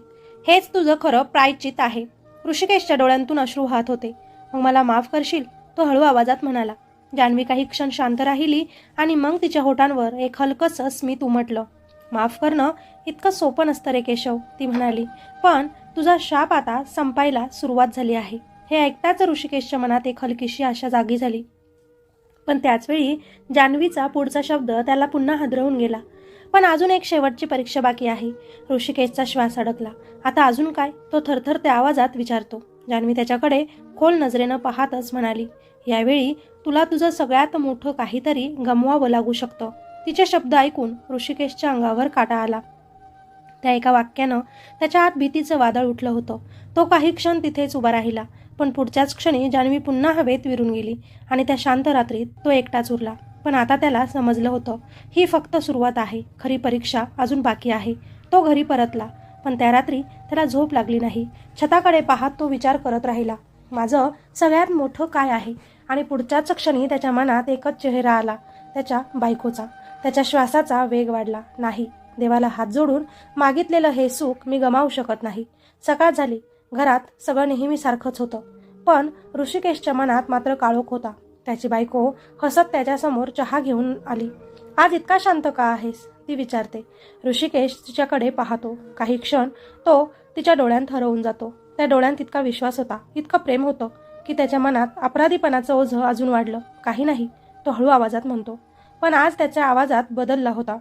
हेच तुझं खरं प्रायश्चित आहे. ऋषिकेशच्या डोळ्यांतून अश्रू वाहत होते. मग मला माफ करशील? तो हळू आवाजात म्हणाला. जान्हवी काही क्षण शांत राहिली आणि मग तिच्या होठांवर एक हलकंसं स्मित उमटलं. माफ करणं इतकं सोपं नसतं रे केशव, ती म्हणाली. पण तुझा शाप आता संपायला सुरुवात झाली आहे. हे ऐकताच ऋषिकेशच्या मनात एक हलकीशी आशा जागी झाली. पण त्याचवेळी जान्हवीचा पुढचा शब्द त्याला पुन्हा हादरवून गेला. पण अजून एक शेवटची परीक्षा बाकी आहे. ऋषिकेशचा श्वास अडकला. आता अजून काय? तो थरथरत्या आवाजात विचारतो. जान्हवी त्याच्याकडे खोल नजरेनं पाहतच म्हणाली. यावेळी तुला तुझं सगळ्यात मोठं काहीतरी गमवावं लागू शकतं. तिचे शब्द ऐकून ऋषिकेशच्या अंगावर काटा आला. त्या एका वाक्यानं त्याच्या आत भीतीचं वादळ उठलं होतं. तो काही क्षण तिथेच उभा राहिला. पण पुढच्याच क्षणी जान्हवी पुन्हा हवेत विरून गेली आणि त्या शांत रात्रीत तो एकटाच उरला. पण आता त्याला समजलं होतं, ही फक्त सुरुवात आहे. खरी परीक्षा अजून बाकी आहे. तो घरी परतला, पण त्या रात्री त्याला झोप लागली नाही. छताकडे पाहत तो विचार करत राहिला, माझं सगळ्यात मोठं काय आहे? आणि पुढच्याच क्षणी त्याच्या मनात एकच चेहरा आला, त्याच्या बायकोचा. त्याच्या श्वासाचा वेग वाढला. नाही, देवाला हात जोडून मागितलेलं हे सुख मी गमावू शकत नाही. सकाळ झाली. घरात सगळं नेहमीसारखंच होतं, पण ऋषिकेशच्या मनात मात्र काळोख होता. त्याची बायको हसत त्याच्यासमोर चहा घेऊन आली. आज इतका शांत का आहेस? ती विचारते. ऋषिकेश तिच्याकडे पाहतो. काही क्षण तो तिच्या डोळ्यांत हरवून जातो. त्या डोळ्यांत इतका विश्वास होता, इतकं प्रेम होतं की त्याच्या मनात अपराधीपणाचं ओझं अजून वाढलं. काही नाही, तो हळू आवाजात म्हणतो. पण आज त्याच्या आवाजात बदलला होता.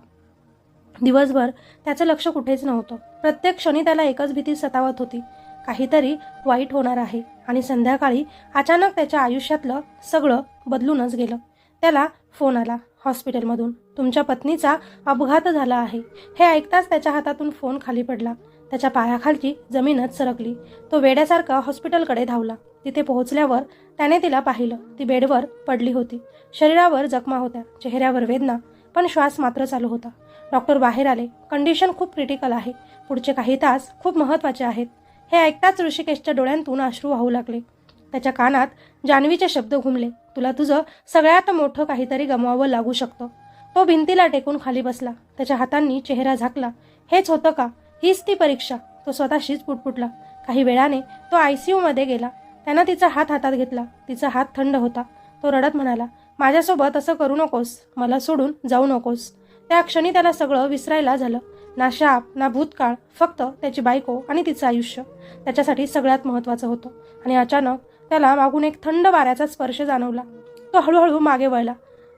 दिवसभर त्याचं लक्ष कुठेच नव्हतं. प्रत्येक क्षणी त्याला एकच भीती सतावत होती, काहीतरी वाईट होणार आहे. आणि संध्याकाळी अचानक त्याच्या आयुष्यातलं सगळं बदलूनच गेलं. त्याला फोन आला हॉस्पिटलमधून. तुमच्या पत्नीचा अपघात झाला आहे. हे ऐकताच त्याच्या हातातून फोन खाली पडला. त्याच्या पायाखालची जमीनच सरकली. तो वेड्यासारखा हॉस्पिटलकडे धावला. तिथे पोहोचल्यावर त्याने तिला पाहिलं. ती बेडवर पडली होती. शरीरावर जखमा होत्या, चेहऱ्यावर वेदना, पण श्वास मात्र चालू होता. डॉक्टर बाहेर आले. कंडिशन खूप क्रिटिकल आहे. पुढचे काही तास खूप महत्त्वाचे आहेत. हे ऐकताच ऋषिकेशच्या डोळ्यांतून अश्रू वाहू लागले. त्याच्या कानात जान्हवीचे शब्द घुमले. तुला तुझं सगळ्यात मोठं काहीतरी गमवावं लागू शकतं. तो भिंतीला टेकून खाली बसला. त्याच्या हातांनी चेहरा झाकला. हेच होतं का? हीच ती परीक्षा? तो स्वतःशीच पुटपुटला. काही वेळाने तो ICU मध्ये गेला. त्यानं तिचा हात हातात घेतला. तिचा हात थंड होता. तो रडत म्हणाला, माझ्यासोबत असं करू नकोस, मला सोडून जाऊ नकोस. त्या क्षणी त्याला सगळं विसरायला झालं. ना शाप, ना भूतकाळ, फक्त त्याची बायको आणि तिचं आयुष्य त्याच्यासाठी सगळ्यात महत्त्वाचं होतं. आणि अचानक त्याला मागून एक थंड वाऱ्याचा स्पर्श जाणवला. तो हळूहळू मागे वळला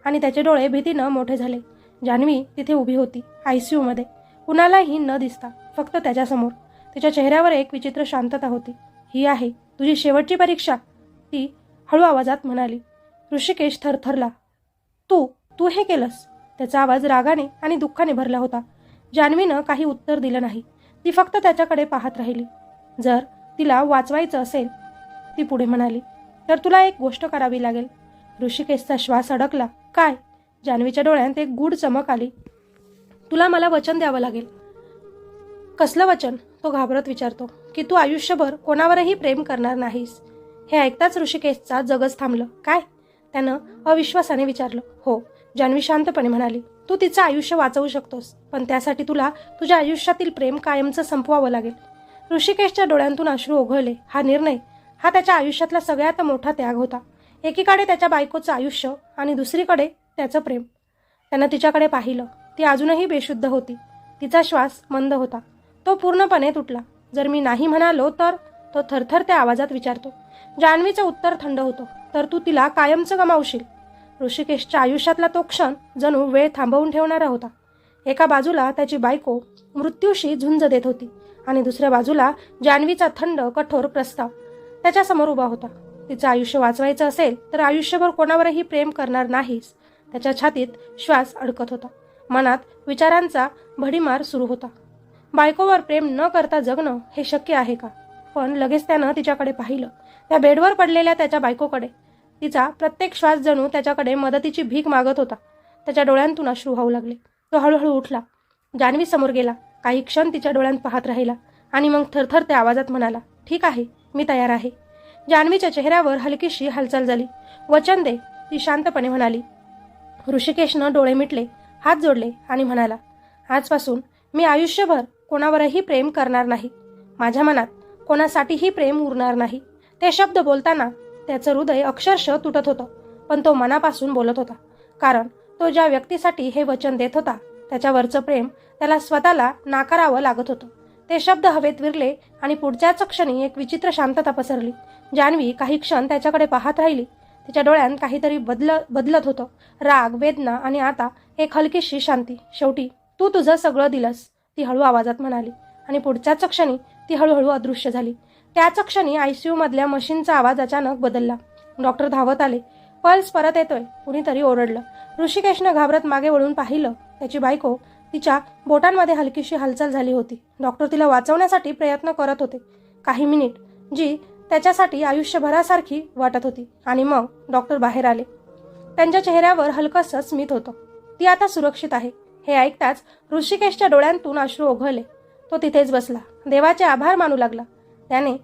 आणि त्याचे डोळे भीतीनं मोठे झाले. जान्हवी तिथे उभी होती, ICUमध्ये, कुणालाही न दिसता, फक्त त्याच्यासमोर. तिच्या चेहऱ्यावर एक विचित्र शांतता होती. ही आहे तुझी शेवटची परीक्षा, ती हळू आवाजात म्हणाली. ऋषिकेश थरथरला. तू तू हे केलंस? त्याचा आवाज रागाने आणि दुःखाने भरला होता. जान्हवीनं काही उत्तर दिलं नाही. ती फक्त त्याच्याकडे पाहत राहिली. जर तिला वाचवायचं असेल, ती पुढे म्हणाली, तर तुला एक गोष्ट करावी लागेल. ऋषिकेशचा श्वास अडकला. काय? जान्हवीच्या डोळ्यात एक गूढ चमक आली. तुला मला वचन द्यावं लागेल. कसलं वचन? तो घाबरत विचारतो. की तू आयुष्यभर कोणावरही प्रेम करणार नाहीस. हे ऐकताच ऋषिकेशचा जगच थांबलं. काय? त्यानं अविश्वासाने विचारलं. हो, जान्हवी शांतपणे म्हणाली. तू तिचं आयुष्य वाचवू शकतोस, पण त्यासाठी तुला तुझ्या आयुष्यातील प्रेम कायमचं संपवावं लागेल. ऋषिकेशच्या डोळ्यांतून अश्रू ओघळले. हा निर्णय, हा त्याच्या आयुष्यातला सगळ्यात मोठा त्याग होता. एकीकडे त्याच्या बायकोचं आयुष्य आणि दुसरीकडे त्याचं प्रेम. त्यानं तिच्याकडे पाहिलं. ती अजूनही बेशुद्ध होती. तिचा श्वास मंद होता. तो पूर्णपणे तुटला. जर मी नाही म्हणालो तर? तो थरथरत्या आवाजात विचारतो. जान्हवीचं उत्तर थंड होतं. तर तू तिला कायमचं गमावशील. ऋषिकेशच्या आयुष्यातला तो क्षण जणू वेळ थांबवून ठेवणारा होता. एका बाजूला त्याची बायको मृत्यूशी झुंज देत होती आणि दुसऱ्या बाजूला जान्हवीचा थंड, कठोर प्रस्ताव त्याच्यासमोर उभा होता. तिचं आयुष्य वाचवायचं असेल तर आयुष्यभर कोणावरही प्रेम करणार नाहीस. त्याच्या छातीत श्वास अडकत होता. मनात विचारांचा भडीमार सुरू होता. बायकोवर प्रेम न करता जगणं हे शक्य आहे का? पण लगेच त्यानं तिच्याकडे पाहिलं. त्या बेडवर पडलेल्या त्याच्या बायकोकडे. तिचा प्रत्येक श्वास जणू त्याच्याकडे मदतीची भीक मागत होता. त्याच्या डोळ्यांतून अश्रू वाहू लागले. तो हळूहळू उठला. जान्हवी समोर गेला. काही क्षण तिच्या डोळ्यांत पाहत राहिला आणि मग थरथरत्या आवाजात म्हणाला, ठीक आहे, मी तयार आहे. जान्हवीच्या चेहऱ्यावर हलकीशी हालचाल झाली. वचन दे, ती शांतपणे म्हणाली. ऋषिकेशनं डोळे मिटले, हात जोडले आणि म्हणाला, आजपासून मी आयुष्यभर कोणावरही प्रेम करणार नाही. माझ्या मनात कोणासाठीही प्रेम उरणार नाही. ते शब्द बोलताना त्याचं हृदय अक्षरशः तुटत होतं, पण तो मनापासून बोलत होता. कारण तो ज्या व्यक्तीसाठी हे वचन देत होता त्याच्यावरचं प्रेम त्याला स्वतःला नाकारावं लागत होतं. ते शब्द हवेत विरले आणि पुढच्याच क्षणी एक विचित्र शांतता पसरली. जान्हवी काही क्षण त्याच्याकडे पाहत राहिली. तिच्या डोळ्यात काहीतरी बदलत होतं. राग, वेदना आणि आता एक हलकीशी शांती. शेवटी तू तुझं सगळं दिलंस, ती हळू आवाजात म्हणाली आणि पुढच्याच क्षणी ती हळूहळू अदृश्य झाली. त्याच क्षणी ICU मधल्या मशीनचा आवाज अचानक बदलला. डॉक्टर धावत आले. पल्स परत येतोय, कुणीतरी ओरडलं. ऋषिकेशनं घाबरत मागे वळून पाहिलं. त्याची बायको, तिच्या बोटांमध्ये हलकीशी हालचाल झाली होती. डॉक्टर तिला वाचवण्यासाठी प्रयत्न करत होते. काही मिनिट, जी त्याच्यासाठी आयुष्यभरासारखी वाटत होती. आणि मग डॉक्टर बाहेर आले. त्यांच्या चेहऱ्यावर हलकंसं स्मित होतं. ती आता सुरक्षित आहे. हे ऐकताच ऋषिकेशच्या डोळ्यांतून अश्रू ओघळले. तो तिथेच बसला. देवाचे आभार मानू लागला. त्याने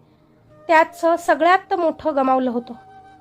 त्याचं सगळ्यात मोठं गमावलं होतं,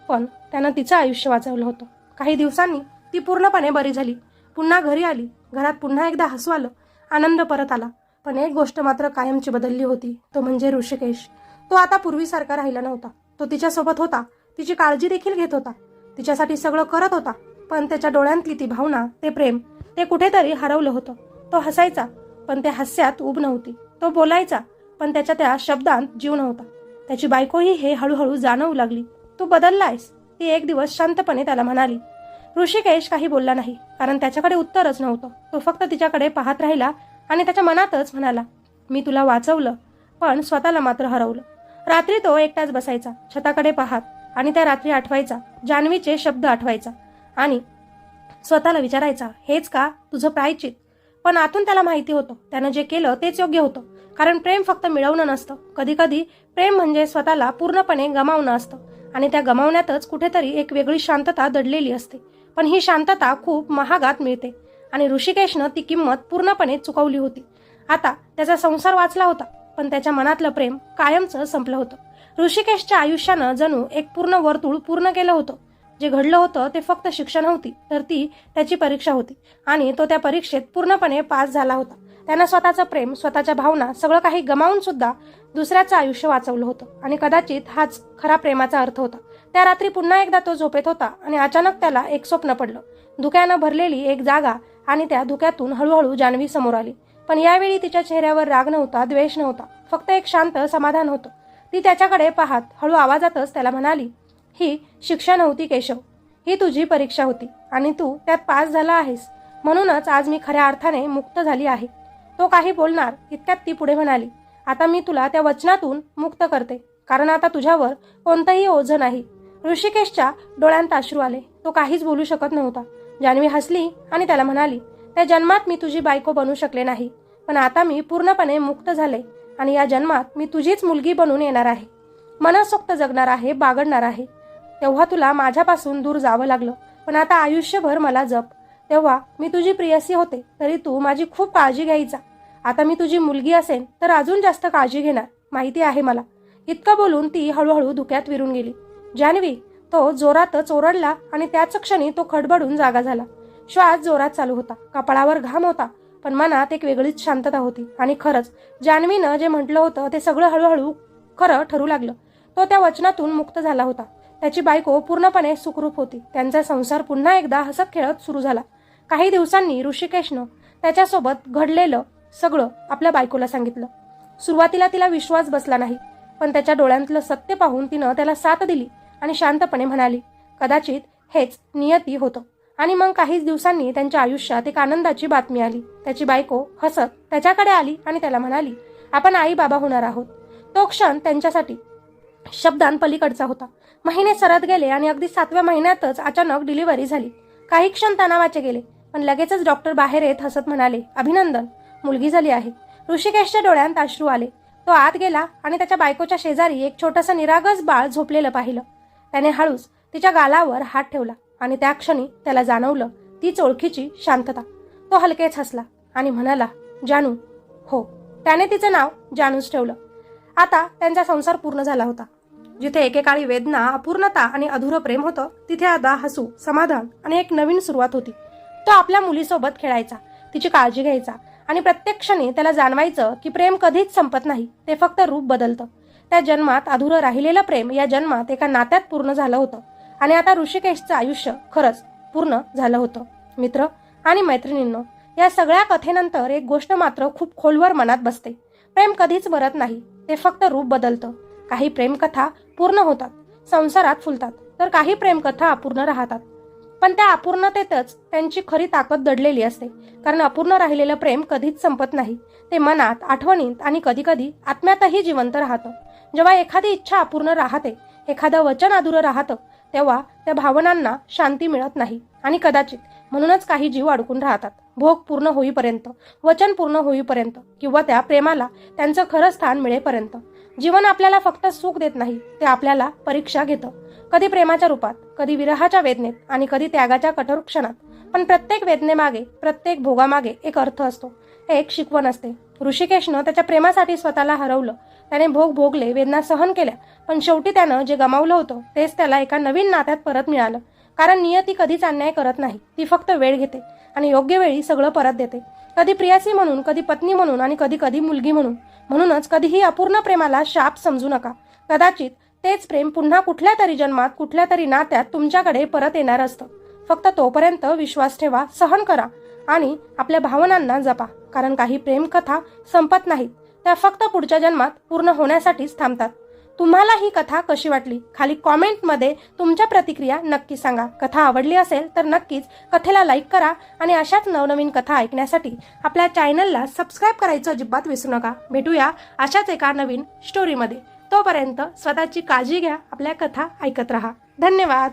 पण त्यानं तिचं आयुष्य वाचवलं होतं. काही दिवसांनी ती पूर्णपणे बरी झाली. पुन्हा घरी आली. घरात पुन्हा एकदा हसू आलं. आनंद परत आला. पण एक गोष्ट मात्र कायमची बदलली होती. तो म्हणजे ऋषिकेश. तो आता पूर्वीसारखा राहिला नव्हता. तो तिच्यासोबत होता. तिची काळजी देखील घेत होता. तिच्यासाठी सगळं करत होता. पण त्याच्या डोळ्यांतली ती भावना, ते प्रेम, ते कुठेतरी हरवलं होतं. तो हसायचा, पण त्या हास्यात ऊब नव्हती. तो बोलायचा, पण त्याच्या त्या शब्दांत जीव नव्हता. त्याची बायकोही हे हळूहळू जाणवू लागली. तू बदललायस, ती एक दिवस शांतपणे त्याला म्हणाली. ऋषिकेश काही बोलला नाही, कारण त्याच्याकडे उत्तरच नव्हतं. तो फक्त तिच्याकडे पाहत राहिला आणि त्याच्या मनातच म्हणाला, मी तुला वाचवलं, पण स्वतःला मात्र हरवलं. रात्री तो एकटाच बसायचा, छताकडे पाहत, आणि त्या रात्री आठवायचा. जान्हवीचे शब्द आठवायचा आणि स्वतःला विचारायचा, हेच का तुझं प्रायश्चित? पण आतून त्याला माहिती होतं, त्यानं जे केलं तेच योग्य होतं. कारण प्रेम फक्त मिळवणं नसतं. कधी कधी प्रेम म्हणजे स्वतःला पूर्णपणे गमावणं असतं. आणि त्या गमावण्यातच कुठेतरी एक वेगळी शांतता दडलेली असते. पण ही शांतता खूप महागात मिळते. आणि ऋषिकेशनं ती किंमत पूर्णपणे चुकवली होती. आता त्याचा संसार वाचला होता, पण त्याच्या मनातलं प्रेम कायमचं संपलं होतं. ऋषिकेशच्या आयुष्यानं जणू एक पूर्ण वर्तुळ पूर्ण केलं होतं. जे घडलं होतं ते फक्त शिक्षा नव्हती, तर ती त्याची परीक्षा होती. आणि तो त्या परीक्षेत पूर्णपणे पास झाला होता. त्यानं स्वतःचं प्रेम, स्वतःच्या भावना, सगळं काही गमावून सुद्धा दुसऱ्याचं आयुष्य वाचवलं होतं. आणि कदाचित हाच खरा प्रेमाचा अर्थ होता. त्या रात्री पुन्हा एकदा तो झोपेत होता आणि अचानक त्याला एक स्वप्न पडलं. धुक्यानं भरलेली एक जागा आणि त्या धुक्यातून हळूहळू जान्हवी समोर आली. पण यावेळी तिच्या चेहऱ्यावर राग नव्हता, द्वेष नव्हता, फक्त एक शांत समाधान होतं. ती त्याच्याकडे पाहत हळू आवाजातच त्याला म्हणाली, ही शिक्षा नव्हती केशव, ही तुझी परीक्षा होती आणि तू त्यात पास झाला आहेस. म्हणूनच आज मी खऱ्या अर्थाने मुक्त झाली आहे. तो काही बोलणार इतक्यात ती पुढे म्हणाली, आता मी तुला त्या वचनातून मुक्त करते, कारण आता तुझ्यावर कोणतंही ओझं नाही. ऋषिकेशच्या डोळ्यांत अश्रू आले. तो काहीच बोलू शकत नव्हता. जान्हवी हसली आणि त्याला म्हणाली, त्या जन्मात मी तुझी बायको बनू शकले नाही, पण आता मी पूर्णपणे मुक्त झाले आणि या जन्मात मी तुझीच मुलगी बनून येणार आहे, मनसोक्त जगणार आहे, बागडणार आहे. तेव्हा तुला माझ्यापासून दूर जावं लागलं, पण आता आयुष्यभर मला जप. तेव्हा मी तुझी प्रियसी होते तरी तू माझी खूप काळजी घ्यायचा. आता मी तुझी मुलगी असेन तर अजून जास्त काळजी घेणार, माहिती आहे मला. इतकं बोलून ती हळूहळू धुक्यात विरून गेली. जान्हवी, तो जोरातच ओरडला आणि त्याच क्षणी तो खडबडून जागा झाला. श्वास जोरात चालू होता, कपाळावर घाम होता, पण मनात एक वेगळीच शांतता होती. आणि खरंच जान्हवीनं जे म्हटलं होतं ते सगळं हळूहळू खरं ठरू लागलं. तो त्या वचनातून मुक्त झाला होता. त्याची बायको पूर्णपणे सुखरूप होती. त्यांचा संसार पुन्हा एकदा हसत खेळत सुरू झाला. काही दिवसांनी ऋषिकेशनं त्याच्यासोबत घडलेलं सगळं आपल्या बायकोला सांगितलं. सुरुवातीला तिला विश्वास बसला नाही, पण त्याच्या डोळ्यांतलं सत्य पाहून तिनं त्याला साथ दिली आणि शांतपणे म्हणाली, कदाचित हेच नियती होतं. आणि मग काहीच दिवसांनी त्यांच्या आयुष्यात एक आनंदाची बातमी आली. त्याची बायको हसत त्याच्याकडे आली आणि त्याला म्हणाली, आपण आई बाबा होणार आहोत. तो क्षण त्यांच्यासाठी शब्दांपलीकडचा होता. महिने सरत गेले आणि अगदी 7व्या महिन्यातच अचानक डिलिव्हरी झाली. काही क्षण तणावाचे गेले, पण लगेचच डॉक्टर बाहेर येत हसत म्हणाले, अभिनंदन, मुलगी झाली आहे. ऋषिकेशच्या डोळ्यांत अश्रू आले. तो आत गेला आणि त्याच्या बायकोच्या शेजारी एक छोटंसं निरागस बाळ झोपलेलं पाहिलं. त्याने हळूच तिच्या गालावर हात ठेवला आणि त्या क्षणी त्याला जाणवलं तीच ओळखीची शांतता. तो हलकेच हसला आणि म्हणाला, जानू. हो, त्याने तिचं नाव जानूच ठेवलं. आता त्यांचा संसार पूर्ण झाला होता. जिथे एकेकाळी वेदना, अपूर्णता आणि अधुरं प्रेम होतं, तिथे आता हसू, समाधान आणि एक नवीन सुरुवात होती. तो आपल्या मुलीसोबत खेळायचा, तिची काळजी घ्यायचा आणि प्रत्येक क्षणी त्याला जाणवायचं की प्रेम कधीच संपत नाही, ते फक्त रूप बदलतं. त्या जन्मात अधुरं राहिलेलं प्रेम या जन्मात एका नात्यात पूर्ण झालं होतं आणि आता ऋषिकेशचं आयुष्य खरंच पूर्ण झालं होतं. मित्र आणि मैत्रिणींनो, या सगळ्या कथेनंतर एक गोष्ट मात्र खूप खोलवर मनात बसते. प्रेम कधीच मरत नाही, ते फक्त रूप बदलतं. काही प्रेमकथा पूर्ण होतात, संसारात फुलतात, तर काही प्रेमकथा अपूर्ण राहतात. पण त्या अपूर्णतेतच त्यांची खरी ताकद दडलेली असते. कारण अपूर्ण राहिलेलं प्रेम कधीच संपत नाही. ते मनात, आठवणीत आणि कधीकधी आत्म्यातही जिवंत राहतं. जेव्हा एखादी इच्छा अपूर्ण राहते, एखादं वचन अधुरं राहतं, तेव्हा त्या भावनांना शांती मिळत नाही. आणि कदाचित म्हणूनच काही जीव अडकून राहतात, भोग पूर्ण होईपर्यंत, वचन पूर्ण होईपर्यंत, किंवा त्या प्रेमाला त्यांचं खरं स्थान मिळेपर्यंत. जीवन आपल्याला फक्त सुख देत नाही, ते आपल्याला परीक्षा घेतं. कधी प्रेमाच्या रूपात, कधी विरहाच्या वेदनेत आणि कधी त्यागाच्या कठोर क्षणात. पण प्रत्येक वेदनेमागे, प्रत्येक भोगामागे एक अर्थ असतो, एक शिकवण असते. ऋषिकेशनं त्याच्या प्रेमासाठी स्वतःला हरवलं. त्याने भोग भोगले, वेदना सहन केल्या, पण शेवटी त्यानं जे गमावलं होतं तेच त्याला एका नवीन नात्यात परत मिळालं. कारण नियती कधीच अन्याय करत नाही, ती फक्त वेळ घेते आणि योग्य वेळी सगळं परत देते. कधी प्रियासी म्हणून, कधी पत्नी म्हणून आणि कधी कधी मुलगी म्हणून. म्हणूनच कधीही अपूर्ण प्रेमाला शाप समजू नका. कदाचित तेच प्रेम पुन्हा कुठल्या तरी जन्मात, कुठल्या तरी नात्यात तुमच्याकडे परत येणार असतं. फक्त तोपर्यंत विश्वास ठेवा, सहन करा आणि आपल्या भावनांना जपा. कारण काही प्रेमकथा संपत नाहीत, त्या फक्त पुढच्या जन्मात पूर्ण होण्यासाठीच थांबतात. तुम्हाला ही कथा कशी वाटली? खाली कॉमेंटमध्ये तुमच्या प्रतिक्रिया नक्की सांगा. कथा आवडली असेल तर नक्कीच कथेला लाईक करा आणि अशाच नवनवीन कथा ऐकण्यासाठी आपल्या चॅनलला सबस्क्राईब करायचं अजिबात विसरू नका. भेटूया अशाच एका नवीन स्टोरीमध्ये. तोपर्यंत स्वतःची काळजी घ्या, आपल्या कथा ऐकत राहा. धन्यवाद.